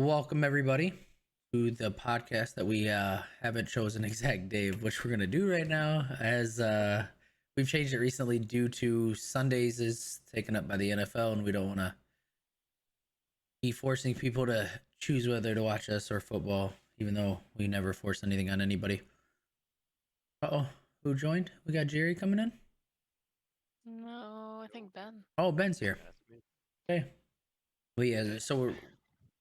Welcome everybody to the podcast that we haven't chosen an exact day of which we're gonna do right now, as we've changed it recently due to Sundays is taken up by the NFL, and we don't want to be forcing people to choose whether to watch us or football, even though we never force anything on anybody. Oh, who joined? We got Jerry coming in. No, I think Ben. Oh, Ben's here. That's me. Okay. Well, yeah. So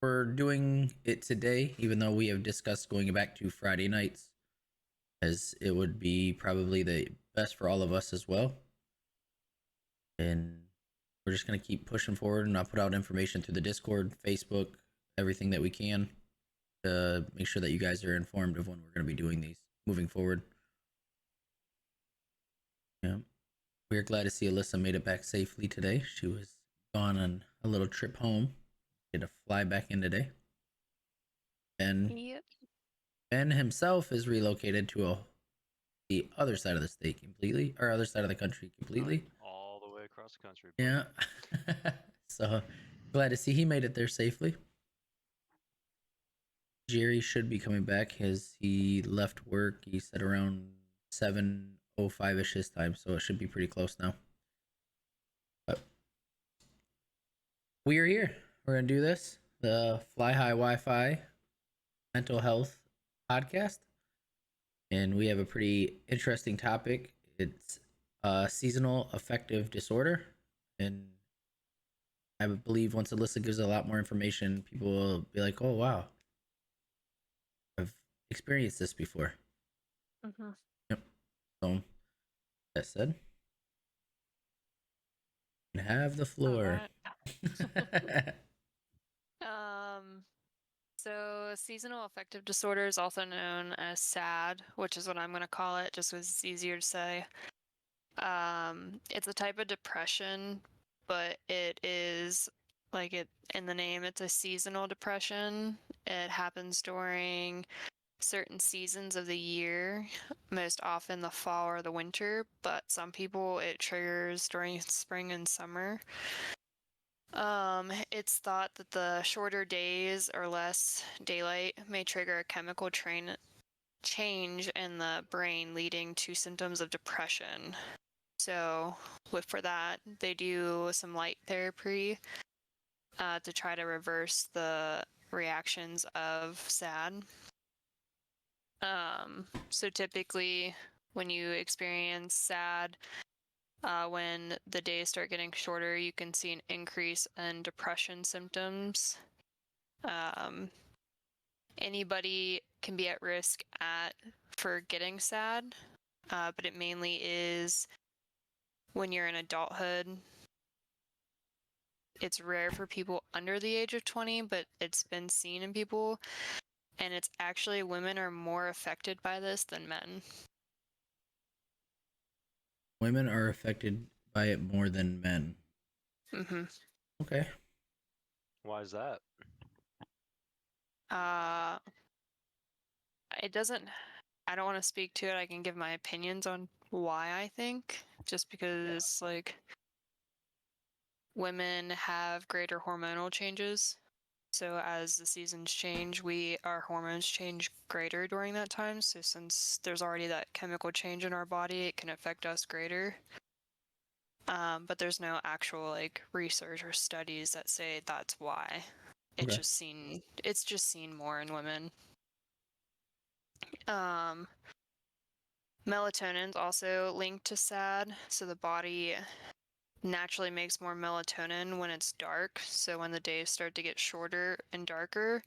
we're doing it today, even though we have discussed going back to Friday nights, as it would be probably the best for all of us as well. And we're just going to keep pushing forward, and I'll put out information through the Discord, Facebook, everything that we can to make sure that you guys are informed of when we're going to be doing these moving forward. Yeah. We're glad to see Alyssa made it back safely today. She was gone on a little trip home. Had to fly back in today. And Yep. Ben himself is relocated to the other side of the state completely, or other side of the country completely. All the way across the country. Yeah. So glad to see he made it there safely. Jerry should be coming back as he left work. He said around 7:05ish his time, so it should be pretty close now. But we are here. We're gonna do this. The Fly High Wi-Fi mental health podcast. And we have a pretty interesting topic. It's seasonal affective disorder. And I believe once Alyssa gives a lot more information, people will be like, oh, wow, I've experienced this before. Mm-hmm. Yep. So, that said, you can have the floor. Alright. So seasonal affective disorder is also known as SAD, which is what I'm going to call it, just because it's easier to say. It's a type of depression, but it is like it in the name. It's a seasonal depression. It happens during certain seasons of the year, most often the fall or the winter, but some people it triggers during spring and summer. It's thought that the shorter days or less daylight may trigger a chemical change in the brain, leading to symptoms of depression. So, for that, they do some light therapy to try to reverse the reactions of SAD. So typically, when you experience SAD, when the days start getting shorter, you can see an increase in depression symptoms. Anybody can be at risk for getting SAD, but it mainly is when you're in adulthood. It's rare for people under the age of 20, but it's been seen in people, and it's actually women are more affected by this than men. Women are affected by it more than men. Mm-hmm. Okay. Why is that? It doesn't. I don't want to speak to it. I can give my opinions on why I think, just because like women have greater hormonal changes. So as the seasons change, our hormones change greater during that time. So since there's already that chemical change in our body, it can affect us greater. But there's no actual like research or studies that say that's why. It's Okay. just seen more in women. Melatonin's also linked to SAD, so the body naturally makes more melatonin when it's dark. So when the days start to get shorter and darker,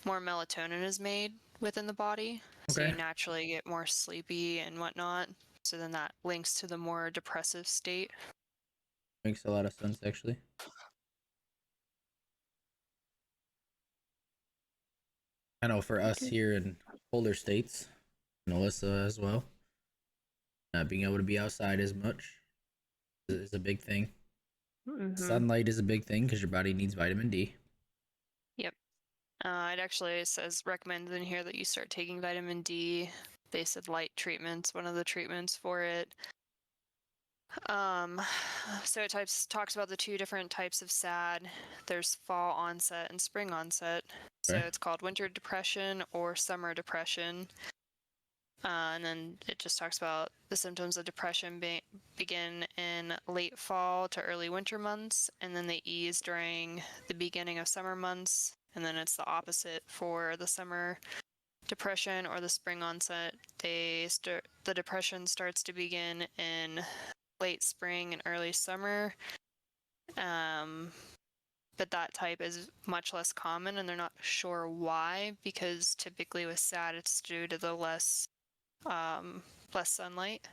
more melatonin is made within the body. So you naturally get more sleepy and whatnot. So then that links to the more depressive state. Makes a lot of sense, actually. I know for us here in colder states, and Alyssa as well, not being able to be outside as much is a big thing. Mm-hmm. Sunlight is a big thing because your body needs vitamin D. Yep. It actually says recommended in here that you start taking vitamin D. They said light treatments, one of the treatments for it. So it talks about the two different types of SAD. There's fall onset and spring onset. So Okay. it's called winter depression or summer depression. And then it just talks about the symptoms of depression begin in late fall to early winter months, and then they ease during the beginning of summer months. And then it's the opposite for the summer depression or the spring onset. The depression starts to begin in late spring and early summer. But that type is much less common, and they're not sure why, because typically with SAD it's due to the less sunlight.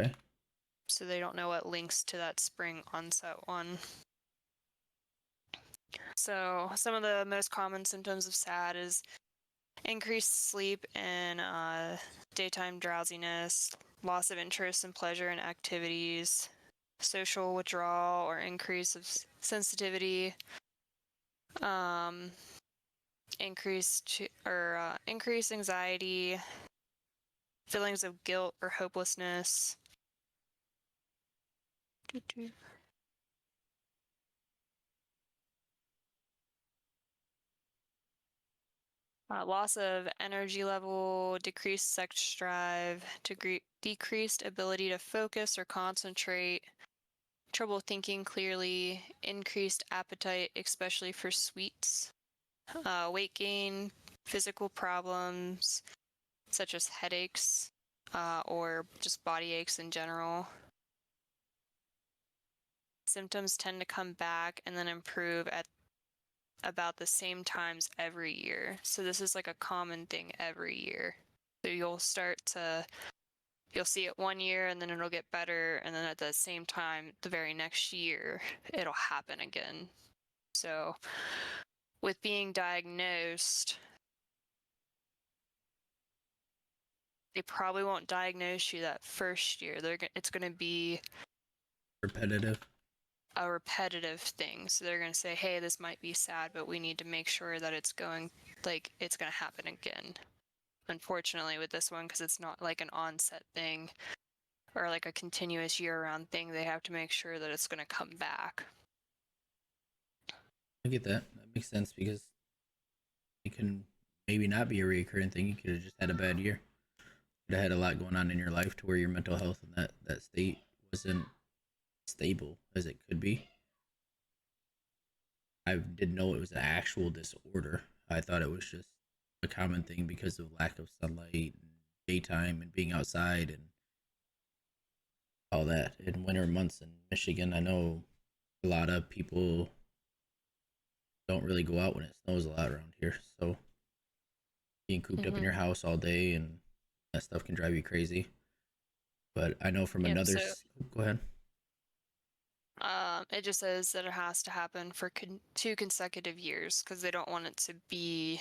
Okay. So they don't know what links to that spring onset one. So some of the most common symptoms of SAD is increased sleep and daytime drowsiness, loss of interest and pleasure in activities, social withdrawal or increase of sensitivity, increased anxiety, feelings of guilt or hopelessness. Loss of energy level, decreased sex drive, decreased ability to focus or concentrate, trouble thinking clearly, increased appetite, especially for sweets, weight gain, physical problems such as headaches or just body aches in general. Symptoms tend to come back and then improve at about the same times every year. So this is like a common thing every year. So you'll see it one year and then it'll get better, and then at the same time the very next year it'll happen again. So with being diagnosed, they probably won't diagnose you that first year. It's going to be Repetitive. a repetitive thing. So they're going to say, hey, this might be SAD, but we need to make sure that it's going to happen again. Unfortunately with this one, because it's not like an onset thing or like a continuous year-round thing, they have to make sure that it's going to come back. I get that. That makes sense because it can maybe not be a recurring thing. You could have just had a bad year. Could have had a lot going on in your life to where your mental health and that state wasn't stable as it could be. I didn't know it was an actual disorder. I thought it was just a common thing because of lack of sunlight and daytime and being outside and all that. In winter months in Michigan, I know a lot of people don't really go out when it snows a lot around here. So being cooped up in your house all day and that stuff can drive you crazy. But I know from Yep, another. so Go ahead. it just says that it has to happen for 2 consecutive years, because they don't want it to be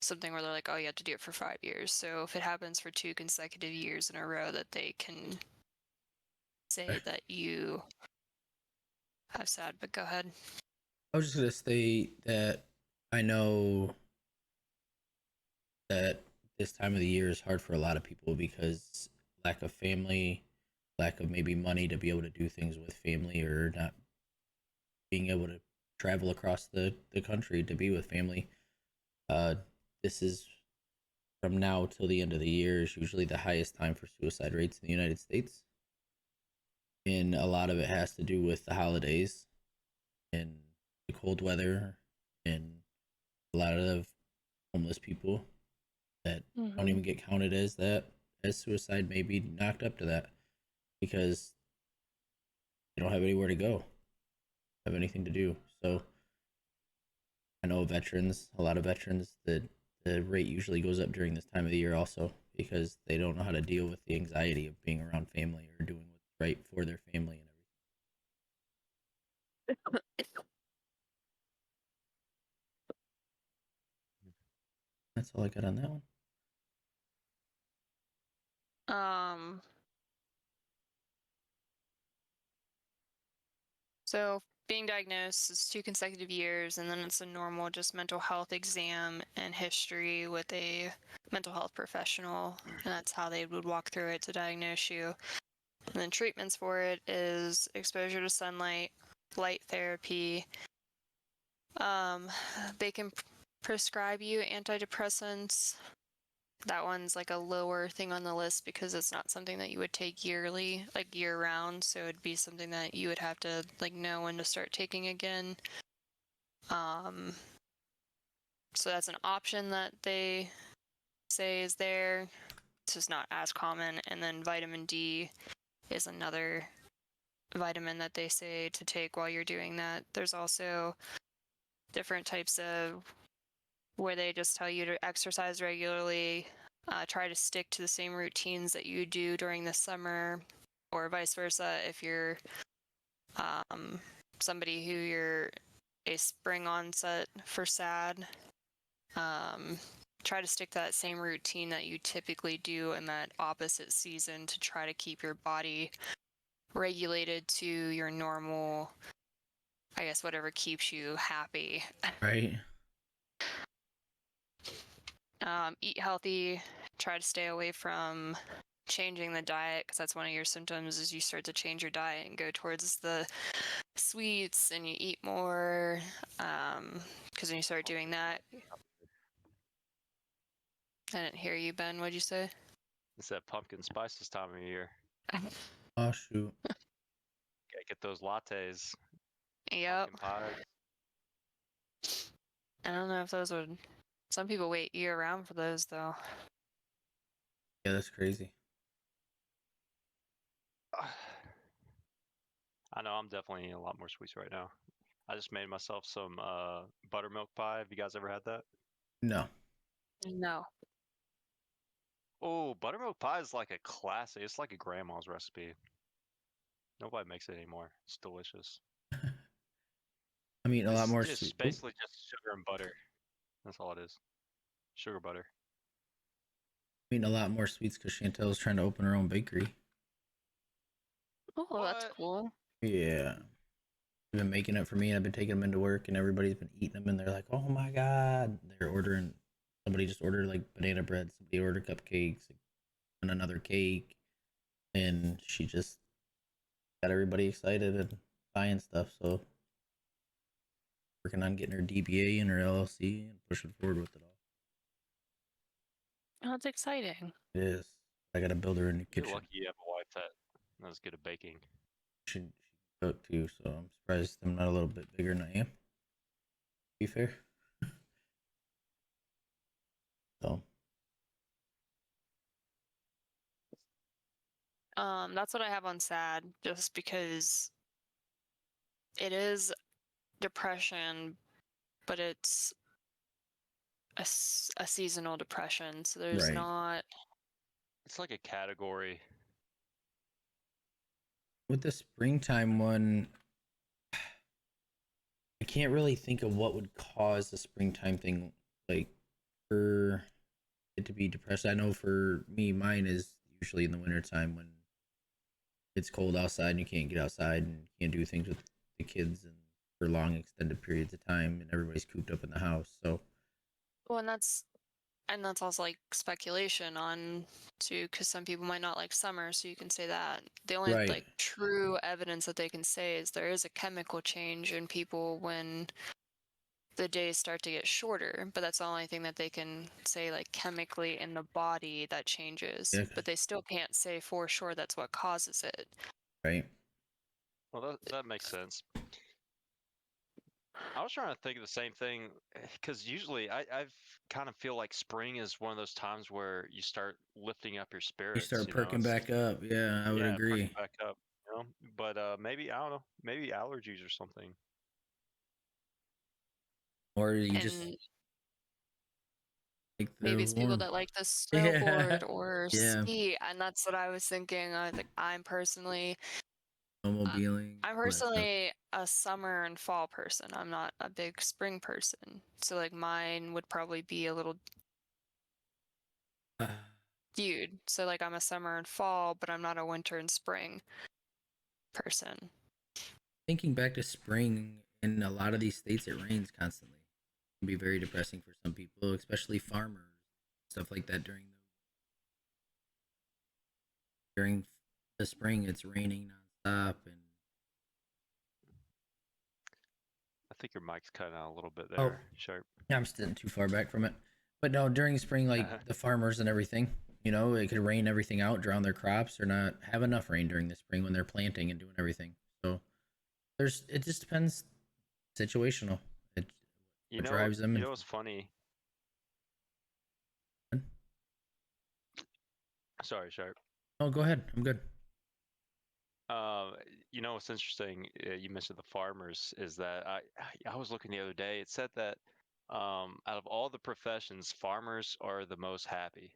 something where they're like, oh, you have to do it for 5 years. So if it happens for 2 consecutive years in a row, that they can say that you have SAD. But go ahead. I was just gonna state that I know that this time of the year is hard for a lot of people because lack of family, lack of maybe money to be able to do things with family, or not being able to travel across the country to be with family. This is from now till the end of the year is usually the highest time for suicide rates in the United States. And a lot of it has to do with the holidays and the cold weather and a lot of homeless people that don't even get counted as that, as suicide, may be knocked up to that because they don't have anywhere to go, have anything to do. So I know veterans, a lot of veterans, that the rate usually goes up during this time of the year also because they don't know how to deal with the anxiety of being around family or doing what's right for their family and everything. That's all I got on that one. So being diagnosed is 2 consecutive years, and then it's a normal just mental health exam and history with a mental health professional, and that's how they would walk through it to diagnose you. And then treatments for it is exposure to sunlight, light therapy, They can prescribe you antidepressants. That one's like a lower thing on the list because it's not something that you would take yearly, like year round. So it'd be something that you would have to like know when to start taking again. So that's an option that they say is there. It's just not as common. And then vitamin D is another vitamin that they say to take while you're doing that. There's also different types of where they just tell you to exercise regularly, try to stick to the same routines that you do during the summer, or vice versa. If you're somebody who you're a spring onset for SAD, try to stick to that same routine that you typically do in that opposite season to try to keep your body regulated to your normal, I guess, whatever keeps you happy. Right. Eat healthy, try to stay away from changing the diet because that's one of your symptoms is you start to change your diet and go towards the sweets and you eat more because when you start doing that, I didn't hear you, Ben. What'd you say? It's that pumpkin spice this time of year. Oh shoot. Gotta get those lattes, Yep. pumpkin pies. I don't know if those would. Some people wait year round for those though. Yeah, that's crazy. I know I'm definitely eating a lot more sweets right now. I just made myself some buttermilk pie. Have you guys ever had that? No. No. Oh, buttermilk pie is like a classic. It's like a grandma's recipe. Nobody makes it anymore. It's delicious. I'm eating a lot more It's sweet. Oh, basically just sugar and butter. That's all it is. Sugar butter. I'm eating a lot more sweets because Chantel's trying to open her own bakery. Oh, that's What? cool. Yeah. She's been making it for me, and I've been taking them into work, and everybody's been eating them, and they're like, "Oh my god!" They're ordering. Somebody just ordered like banana bread. Somebody ordered cupcakes and another cake, and she just got everybody excited and buying stuff. So working on getting her DBA and her LLC and pushing forward with it all. Oh, that's exciting. It is. I got to build her a new You're kitchen. lucky you have a wife that knows good at baking. She can cook too, so I'm surprised I'm not a little bit bigger than I am. To be fair. So That's what I have on SAD, just because it is depression, but it's a seasonal depression. So there's right. not. It's like a category. With the springtime one, I can't really think of what would cause the springtime thing, like for it to be depressed. I know for me, mine is usually in the wintertime when it's cold outside and you can't get outside and you can't do things with the kids and for long extended periods of time and everybody's cooped up in the house. So Well, and that's also like speculation on too, because some people might not like summer, so you can say that. The only right. like true evidence that they can say is there is a chemical change in people when the days start to get shorter, but that's the only thing that they can say like chemically in the body that changes. Yeah, But they still can't say for sure that's what causes it. right. Well, that makes sense. I was trying to think of the same thing because usually I've kind of feel like spring is one of those times where you start lifting up your You spirits. start You know, perking it's back up. Yeah, I would yeah, perking agree. back up. You know, but maybe I don't know, maybe allergies or something. Or you just And like maybe the it's people warm. that like to Yeah. snowboard or Yeah. ski, and that's what I was thinking. Like I'm personally, uh, Snowmobiling, I'm all that stuff. personally a summer and fall person. I'm not a big spring person. So like mine would probably be a little skewed. So like I'm a summer and fall, but I'm not a winter and spring person. Thinking back to spring, in a lot of these states, it rains constantly. It can be very depressing for some people, especially farmers, stuff like that during the spring. It's raining nonstop, and I think your mic's cutting out a little bit Oh, there, Sharp. I'm sitting too far back from it. But no, during spring, like the farmers and everything, it could rain everything out, drown their crops, or not have enough rain during the spring when they're planting and doing everything. So it just depends, situational. It what drives them You and. know what's funny? Sorry, Sharp. Oh, go ahead. I'm good. Uh, you know what's interesting? You mentioned the farmers. Is that I was looking the other day. It said that out of all the professions, farmers are the most happy.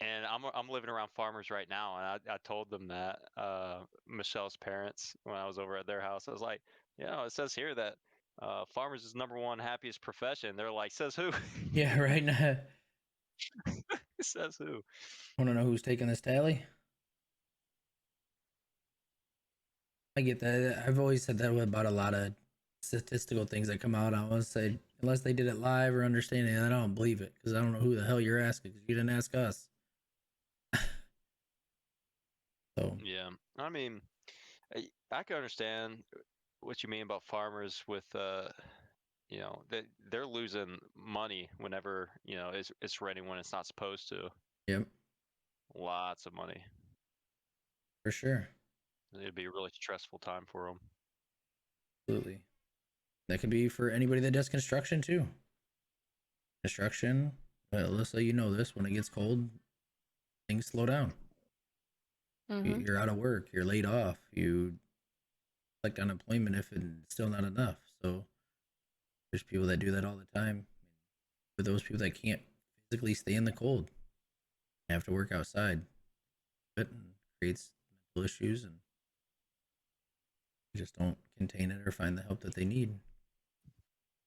And I'm living around farmers right now, and I told them that Michelle's parents when I was over at their house. I was like, it says here that farmers is number one happiest profession. They're like, says who? Yeah, right now. It says who? Want to know who's taking this tally? I get that. I've always said that about a lot of statistical things that come out. I always say, unless they did it live or understanding, I don't believe it because I don't know who the hell you're asking because you didn't ask us. So, Yeah, I mean, I can understand what you mean about farmers with they're losing money whenever it's raining when it's not supposed to. yep, Lots of money. for sure. It'd be a really stressful time for them. Absolutely. That could be for anybody that does construction too. Construction, Alyssa, you know this. When it gets cold, things slow down. Mm-hmm. You're out of work. You're laid off. You collect unemployment if it's still not enough. So there's people that do that all the time. For those people that can't physically stay in the cold, they have to work outside. It creates mental issues and just don't contain it or find the help that they need.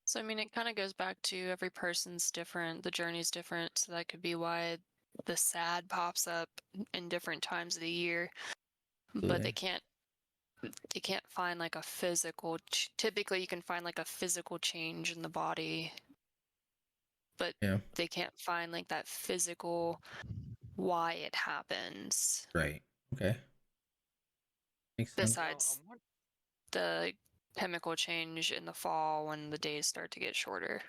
So, I mean, it kind of goes back to every person's different, the journey's different. So, that could be why the sad pops up in different times of the year, but Absolutely. they can't find like a physical, typically, you can find like a physical change in the body, but Yeah. they can't find like that physical why it happens Right. Okay. Makes sense. besides the chemical change in the fall when the days start to get shorter.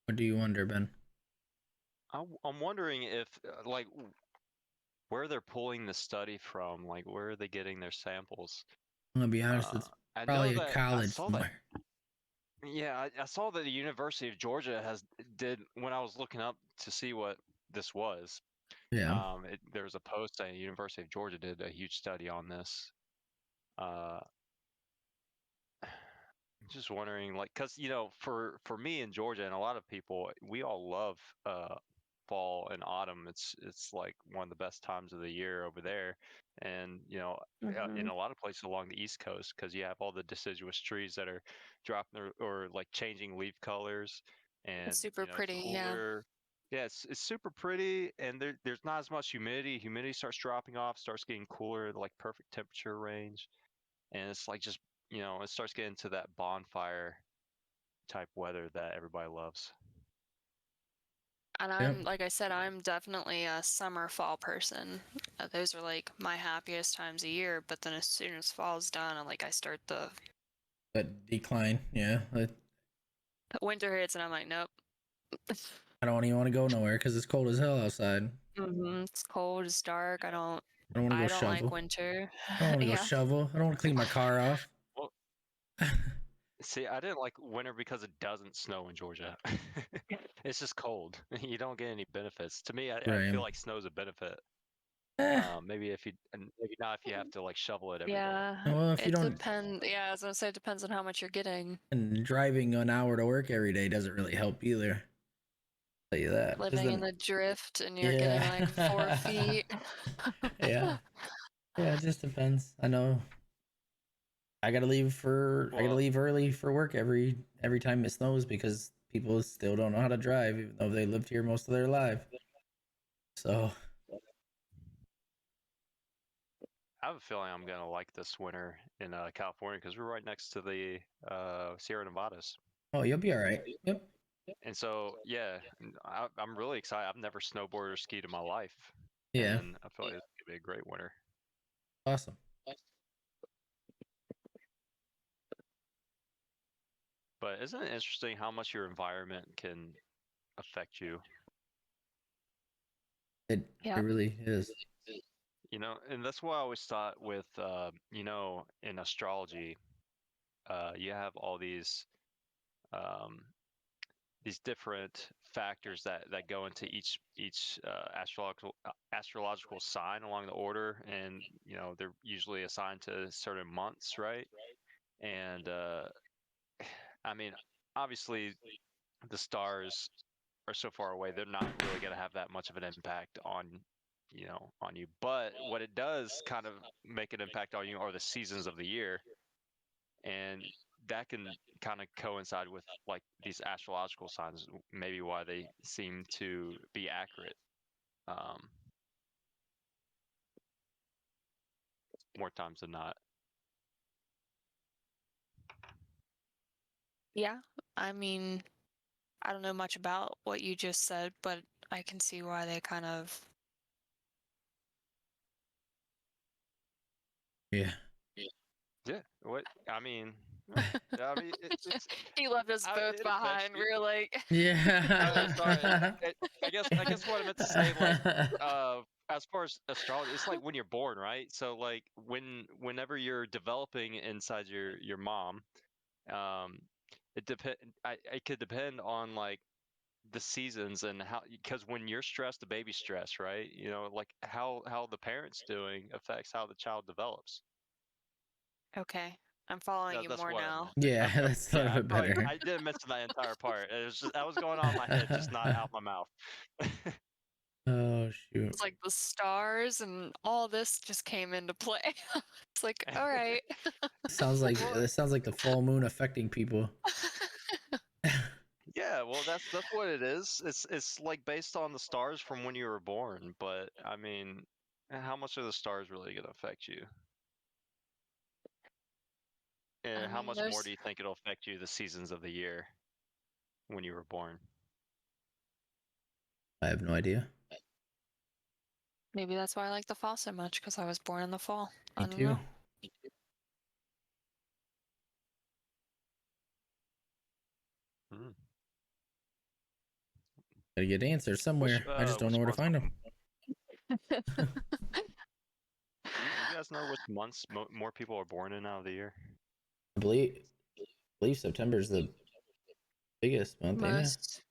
What do you wonder, Ben? I'm wondering if like where they're pulling the study from, like where are they getting their samples? I'm gonna be honest. Uh, It's I know probably a that I college saw that. somewhere. Yeah, I saw that the University of Georgia did when I was looking up to see what this was. Yeah. There was a post saying University of Georgia did a huge study on this. Uh, just wondering, like, cause for me in Georgia and a lot of people, we all love fall and autumn. It's like one of the best times of the year over there, and in Mm-hmm. a lot of places along the East Coast, because you have all the deciduous trees that are dropping or like changing leaf colors, It's and super it's pretty, yeah. cooler. Yeah, it's super pretty, and there's not as much humidity. Humidity starts dropping off, starts getting cooler, like perfect temperature range, and it's like just it starts getting to that bonfire type weather that everybody loves. And Yep. like I said, I'm definitely a summer fall person. Those are like my happiest times of year. But then as soon as fall's done, I start That decline. Yeah. the winter hits, and I'm like, nope. I don't even want to go nowhere because it's cold as hell outside. It's cold, it's dark. I don't want to go I don't like shovel. winter. I don't want to go Yeah. shovel. I don't want to clean my car off. Well, see, I didn't like winter because it doesn't snow in Georgia. It's just cold. You don't get any benefits. To me, I Right. feel like snow's a benefit. Eh. Maybe not if you have to like shovel it every day. Yeah. Well, if you It don't, depends. Yeah, I was gonna say it depends on how much you're getting. and driving an hour to work every day doesn't really help either. Tell you that. Because Living in then, the drift and you're getting yeah. like 4 feet. Yeah. Yeah. It just depends. I know. I gotta Well, leave early for work every time it snows because people still don't know how to drive even though they lived here most of their life. So I have a feeling I'm gonna like this winter in California because we're right next to the Sierra Nevadas. oh, you'll be all right. Yep. And so, yeah, I'm really excited. I've never snowboarded or skied in my life, Yeah. and I feel like it's gonna be a great winter. Awesome. But isn't it interesting how much your environment can affect you? It Yeah. really is. And that's why I always thought with, in astrology, you have all um, these different factors that go into each astrological sign along the order, and they're usually assigned to certain months, right? And I mean, obviously, the stars are so far away; they're not really going to have that much of an impact on you. But what it does kind of make an impact on you are the seasons of the year, and that can kind of coincide with like these astrological signs, maybe why they seem to be accurate, um, more times than not. Yeah. I mean, I don't know much about what you just said, but I can see why they kind of. Yeah. Yeah. What I mean, it's He left us both it affects behind. you. We were like, Sorry. I guess what I meant to say, like, as far as astrology, it's like when you're born, right? So like whenever you're developing inside your mom, um, it could depend on like the seasons and how, because when you're stressed, the baby's stressed, right? Like how the parent's doing affects how the child develops. okay, I'm following you That's more what I now. meant. Yeah, that's a Yeah, little I bit feel like better. I didn't mention that entire part. It was just that was going on in my head, just not out my mouth. Oh shoot. It's like the stars and all this just came into play. It's like, all right. Well, It sounds like the full moon affecting people. yeah, well, that's what it is. It's like based on the stars from when you were born, but I mean, how much are the stars really going to affect you? I And how mean, much more do there's you think it'll affect you the seasons of the year when you were born? I have no idea. maybe that's why I like the fall so much because I was born in the fall. I Me don't too. know. Hmm. Gotta get answers Which somewhere. I just don't know which where to months? find them. You guys know which months more people are born in out of the year? I believe September is the biggest month, ain't it? Most,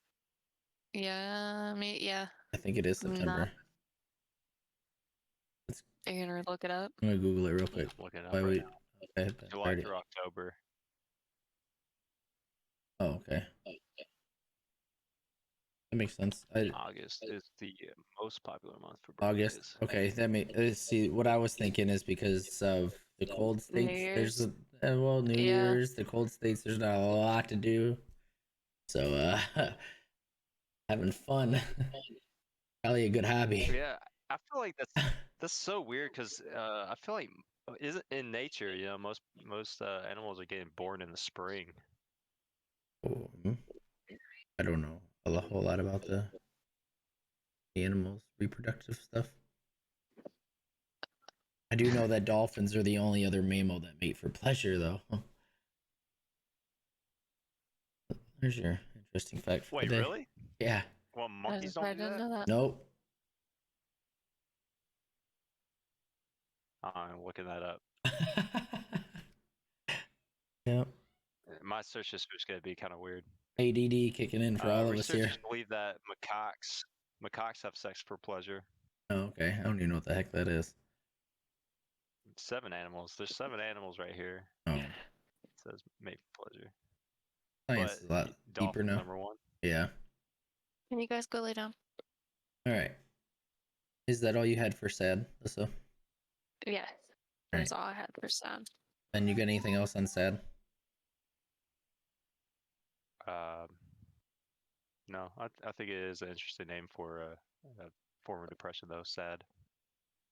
yeah, I mean, yeah. I think it is I'm not. September. Let's, Are you gonna look it up? I'm gonna Google it real quick. I'm looking it up Why right we? now. Okay, but I July already. through October. Oh, okay. That makes sense. August is the most popular month for August. birthdays. Okay, that may see what I was thinking is because of the cold New states. There's Year's. well, New Yeah. Year's, the cold states. There's not a lot to do, so having fun. Probably a good hobby. Yeah, I feel like that's so weird because I feel like isn't in nature, most animals are getting born in the spring. Oh, I don't know whole lot about the animals' reproductive stuff. I do know that dolphins are the only other mammal that mate for pleasure, though. There's your interesting fact for the Wait, day. really? Yeah. Well, I monkeys don't do didn't that? know that. Nope. I'm looking that up. Yep. My search history is going to be kind of weird. ADD kicking in for all of us here. Researchers believe that macaques have sex for pleasure. Oh, okay. I don't even know what the heck that is. 7 animals. There's 7 animals right here. Oh, It says mate for pleasure. science But is a lot deeper dolphins now. number 1. Yeah. Can you guys go lay down? All right. Is that all you had for sad, Alyssa? All Yes. right. That's all I had for sound. And you got anything else on sad? Um, no, I think it is an interesting name for a form of depression, though. Sad.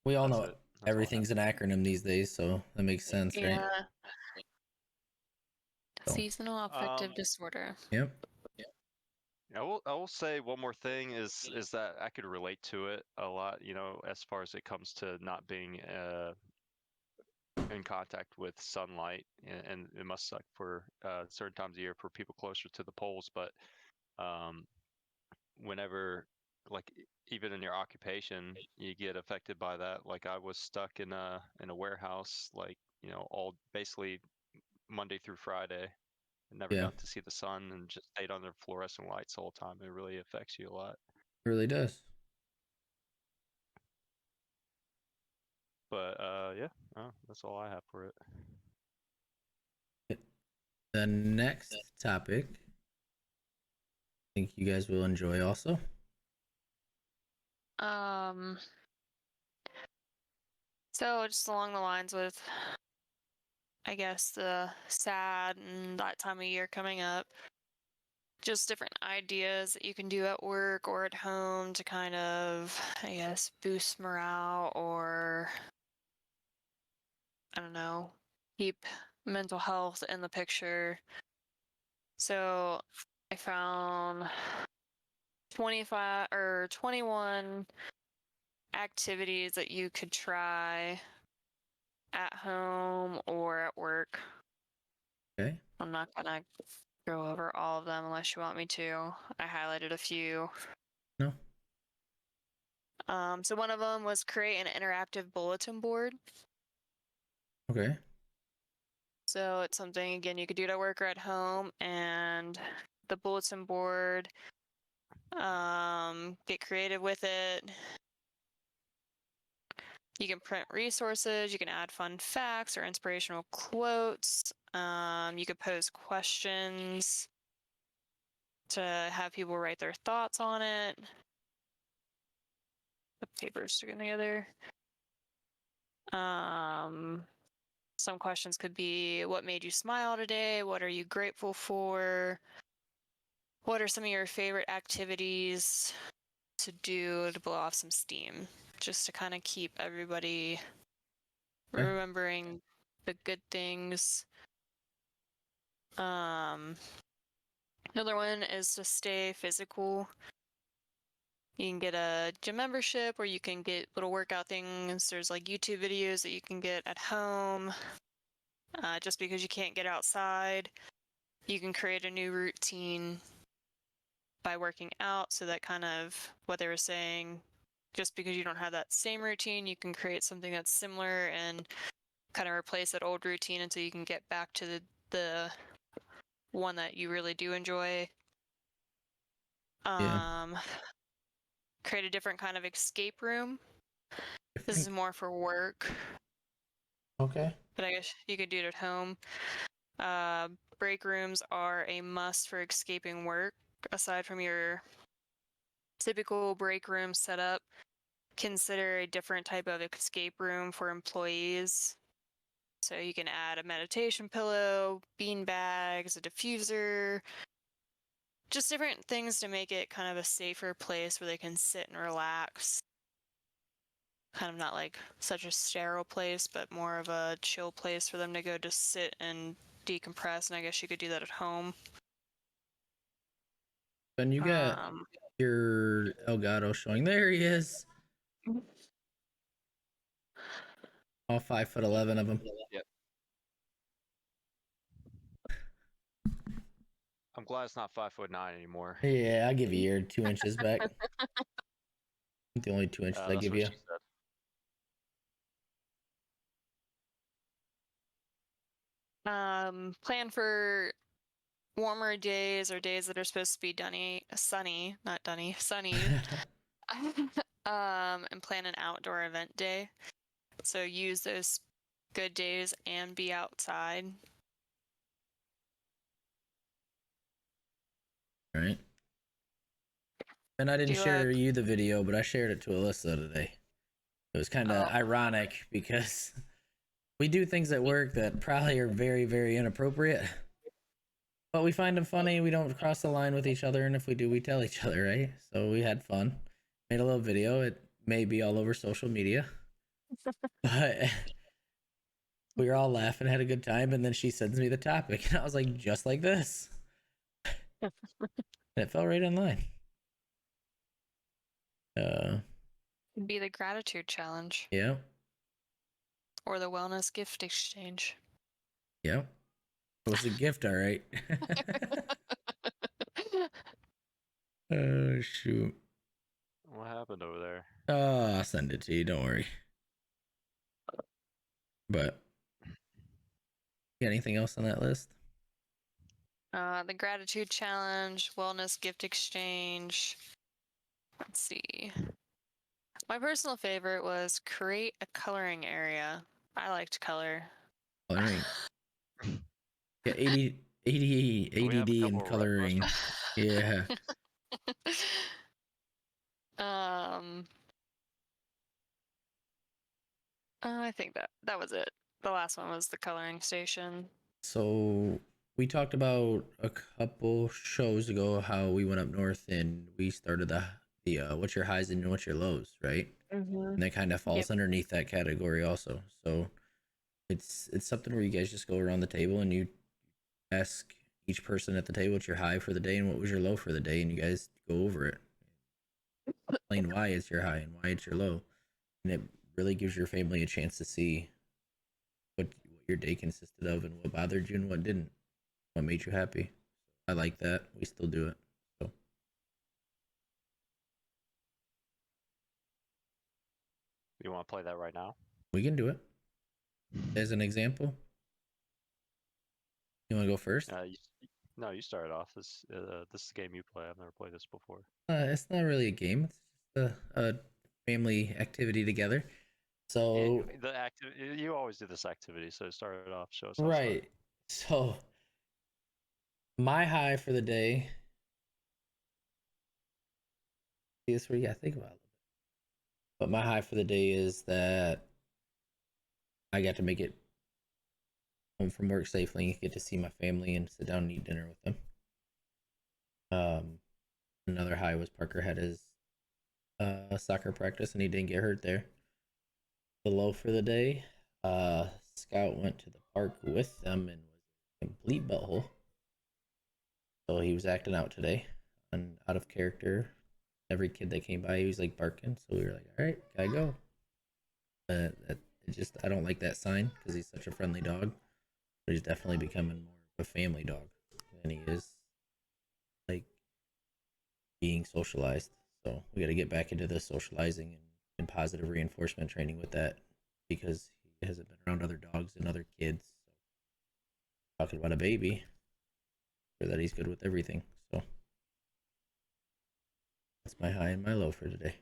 We all That's know it. That's all I have. everything's an acronym these days, so that makes sense, right? Yeah. So, Seasonal affective disorder. yep. I will say one more thing is that I could relate to it a lot, as far as it comes to not being in contact with sunlight, and it must suck for certain times of year for people closer to the poles. But um, whenever, like, even in your occupation, you get affected by that. Like I was stuck in a warehouse, like, all basically Monday through Friday. I never Yeah, got to see the sun and just stayed under fluorescent lights the whole time. It really affects you a lot. it really does. But yeah, that's all I have for it. The next topic, I think you guys will enjoy also. Um, so just along the lines with, I guess, the sad and that time of year coming up, just different ideas that you can do at work or at home to kind of, I guess, boost morale or, I don't know, keep mental health in the picture. So I found 25 or 21 activities that you could try at home or at work. Okay. I'm not gonna go over all of them unless you want me to. I highlighted a few. No. So one of them was create an interactive bulletin board. Okay. So it's something, again, you could do it at work or at home, and the bulletin board, get creative with it. You can print resources, you can add fun facts or inspirational quotes. You could pose questions to have people write their thoughts on it. The paper's sticking together. Some questions could be, what made you smile today? What are you grateful for? What are some of your favorite activities to do to blow off some steam? Just to kind of keep everybody Okay. remembering the good things. Another one is to stay physical. You can get a gym membership, or you can get little workout things. There's like YouTube videos that you can get at home. Just because you can't get outside, you can create a new routine by working out. So that kind of what they were saying, just because you don't have that same routine, you can create something that's similar and kind of replace that old routine until you can get back to the one that you really do enjoy. Yeah. Um, create a different kind of escape room. This is Different. more for work, Okay. but I guess you could do it at home. Uh, break rooms are a must for escaping work. Aside from your typical break room setup, consider a different type of escape room for employees. So you can add a meditation pillow, bean bags, a diffuser, just different things to make it kind of a safer place where they can sit and relax. Kind of not like such a sterile place, but more of a chill place for them to go just sit and decompress. And I guess you could do that at home. And you got Um, your Elgato showing. There he is. All 5'11" of them. Yep. I'm glad it's not 5'9" anymore. Yeah, I'll give you your 2 inches back. The only 2 inches I That's give what you. she said. plan for warmer days or days that are supposed to be sunny, not dunny, sunny. And plan an outdoor event day. So use those good days and be outside. All right. And I didn't Do share you the video, but I shared it to Alyssa today. It was kind of oh, ironic because we do things at work that probably are very, very inappropriate, but we find them funny. We don't cross the line with each other, and if we do, we tell each other, right? So we had fun, made a little video. It may be all over social media, but we were all laughing, had a good time, and then she sends me the topic, and I was like, just like this, and it fell right in line. be the gratitude challenge. Yeah. or the wellness gift exchange. Yep. It was a gift, all right. Oh shoot. What happened over there? Oh, I'll send it to you. Don't worry. But you got anything else on that list? The gratitude challenge, wellness gift exchange. Let's see. My personal favorite was create a coloring area. I liked color. Coloring. Yeah, 80 We have a ADD couple and of coloring. restaurants. Yeah. um, I think that was it. The last one was the coloring station. So we talked about a couple shows ago how we went up north and we started the what's your highs and what's your lows, right? Mm-hmm. And that kind of Yep. falls underneath that category also. So it's something where you guys just go around the table and you ask each person at the table what's your high for the day and what was your low for the day, and you guys go over it. Explain why it's your high and why it's your low, and it really gives your family a chance to see what your day consisted of and what bothered you and what didn't, what made you happy. I like that. We still do it. So You want to play that right now? we can do it. As an example, you want to go first? No, you started off. This is a game you play. I've never played this before. It's not really a game. It's just a family activity together. So You always do this activity, so start it off. Show us how it's done. right. So my high for the day. See, this where you gotta think about it. But my high for the day is that I got to make it home from work safely, get to see my family, and sit down and eat dinner with them. Another high was Parker had his soccer practice and he didn't get hurt there. The low for the day, Scout went to the park with them and was a complete butthole. So he was acting out today and out of character. Every kid that came by, he was like barking. So we were like, all right, gotta go. I don't like that sign because he's such a friendly dog. But he's definitely becoming more of a family dog than he is like being socialized. So we got to get back into the socializing and positive reinforcement training with that because he hasn't been around other dogs and other kids. So talking about a baby, sure that he's good with everything. So that's my high and my low for today.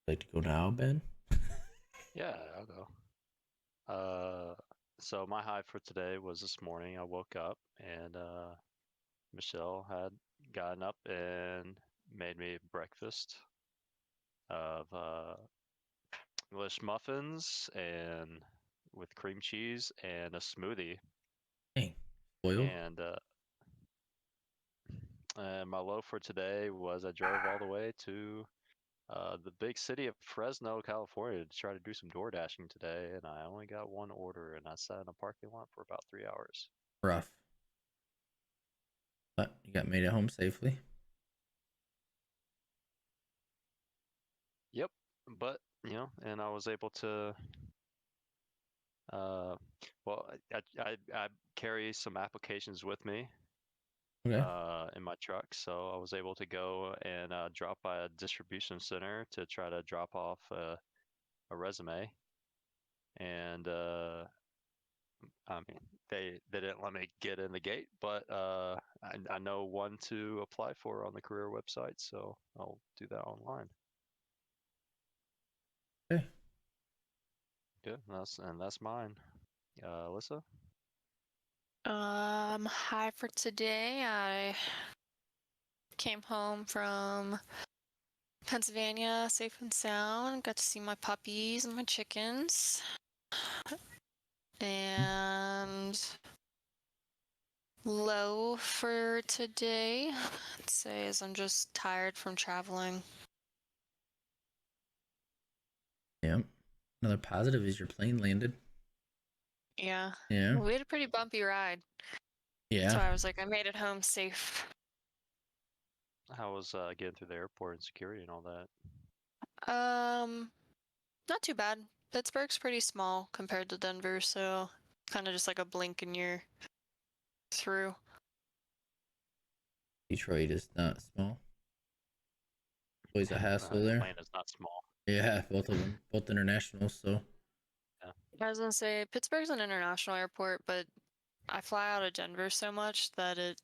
Like to go now, Ben? Yeah, I'll go. So my high for today was this morning. I woke up and Michelle had gotten up and made me breakfast of English muffins and with cream cheese and a smoothie. Dang, spoiled. And my low for today was I drove all the way to the big city of Fresno, California to try to do some door dashing today, and I only got one order, and I sat in a parking lot for about 3 hours. Rough. But you got made it home safely. Yep, but and I was able to. Uh, well, I carry some applications with me Okay. in my truck, so I was able to go and drop by a distribution center to try to drop off a resume, and I mean, they didn't let me get in the gate, but I know one to apply for on the career website, so I'll do that online. Okay. Good, that's mine. Alyssa? Hi for today. I came home from Pennsylvania safe and sound. Got to see my puppies and my chickens. And low for today, I'd say, is I'm just tired from traveling. Yeah. Another positive is your plane landed. Yeah. Yeah. We had a pretty bumpy ride. That's Yeah. why I was like, I made it home safe. How was getting through the airport and security and all that? Not too bad. Pittsburgh's pretty small compared to Denver, so kind of just like a blink and you're through. Detroit is not small. Always a hassle there. Atlanta's not small. Yeah, both of them, both internationals. So Yeah. I was gonna say Pittsburgh's an international airport, but I fly out of Denver so much that it's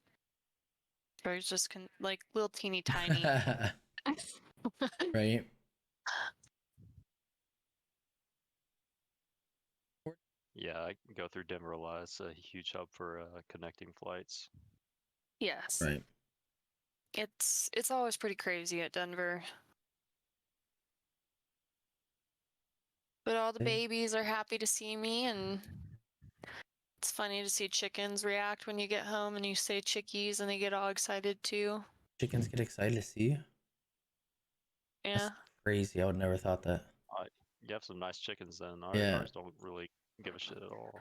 just like little teeny tiny. right. Yeah, I can go through Denver a lot. It's a huge hub for connecting flights. Yes. Right. It's always pretty crazy at Denver. But all the babies are happy to see me, and it's funny to see chickens react when you get home and you say chickies and they get all excited too. Chickens get excited to see you. Yeah. That's crazy. I would never thought that. You have some nice chickens then. Yeah. Ours don't really give a shit at all.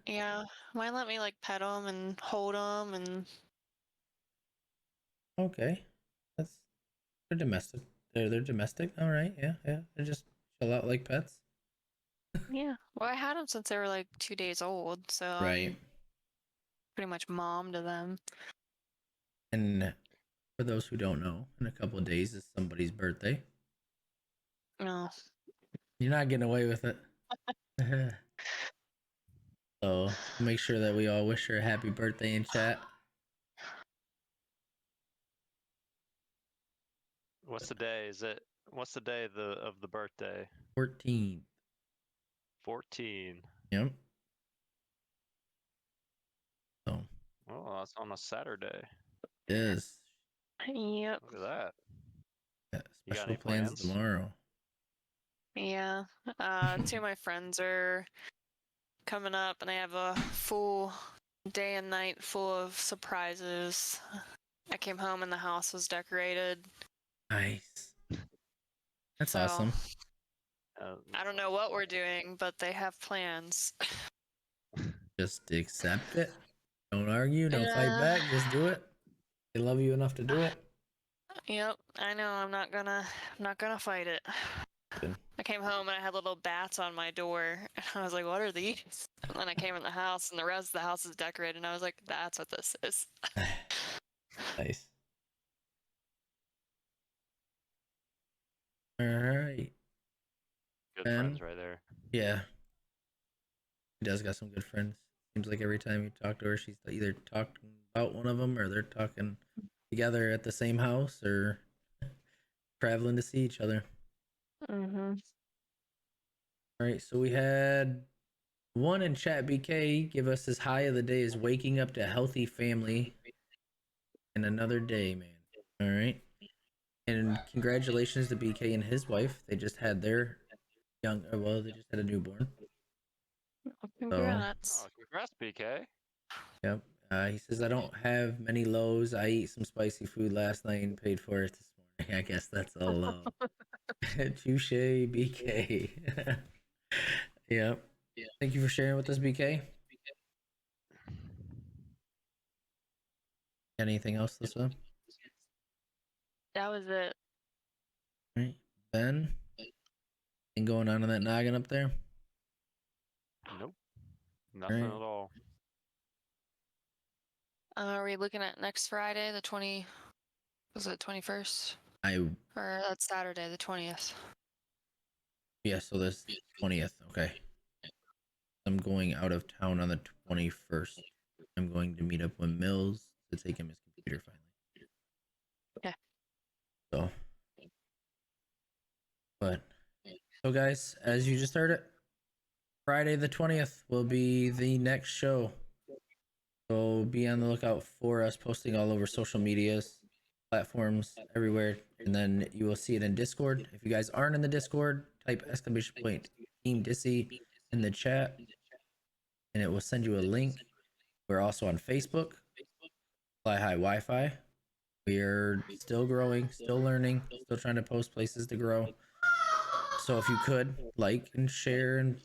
Yeah. Mine let me like pet them and hold them and Okay, they're domestic. They're domestic. All right. Yeah. Yeah. They're just chill out like pets. yeah. Well, I had them since they were like 2 days old, so Right. I'm pretty much mom to them. And for those who don't know, in a couple of days is somebody's birthday. No. You're not getting away with it. So make sure that we all wish her a happy birthday in chat. What's the day? What's the day of the birthday? 14. 14. Yep. So Oh, that's on a Saturday. is Yep. Look at that. yeah, You got special any plans plans? tomorrow. Yeah. Two of my friends are coming up, and I have a full day and night full of surprises. I came home and the house was decorated. Nice. That's So awesome. I don't know what we're doing, but they have plans. Just accept it. Don't argue. Don't fight back. Just do it. They love you enough to do it. Yep, I know. I'm not gonna fight it. Good. I came home and I had little bats on my door. And I was like, "What are these?" And then I came in the house and the rest of the house is decorated. And I was like, "That's what this is." Nice. All right. Good Ben? friends right there. Yeah. She does got some good friends. Seems like every time you talk to her, she's either talking about one of them or they're talking together at the same house or traveling to see each other. Mm-hmm. All right. So we had one in chat BK give us his high of the day is waking up to a healthy family and another day, man. All right. And congratulations to BK and his wife. They just had their they just had a newborn. Congrats. Oh, congrats, BK. Yep. He says, I don't have many lows. I ate some spicy food last night and paid for it this morning. I guess that's a low. Touche, BK. Yep. Thank you for sharing with us, BK. Anything else, Lisa? That was it. Right. Ben? Anything going on in that noggin up there? Nope. Nothing Right. at all. Are we looking at next Friday, the 20? Was it 21st? Or that's Saturday, the 20th. Yeah, so this 20th. Okay. I'm going out of town on the 21st. I'm going to meet up with Mills to take him his computer finally. Okay. So, so guys, as you just heard it, Friday the 20th will be the next show. So be on the lookout for us posting all over social medias, platforms, everywhere. And then you will see it in Discord. If you guys aren't in the Discord, type exclamation point Team Dissy in the chat and it will send you a link. We're also on Facebook, Fly High Wi-Fi. We are still growing, still learning, still trying to post places to grow. So if you could like and share and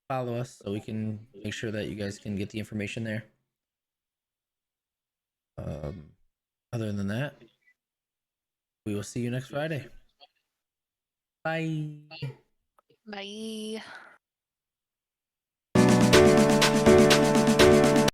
follow us so we can make sure that you guys can get the information there. Other than that, we will see you next Friday. Bye. Bye.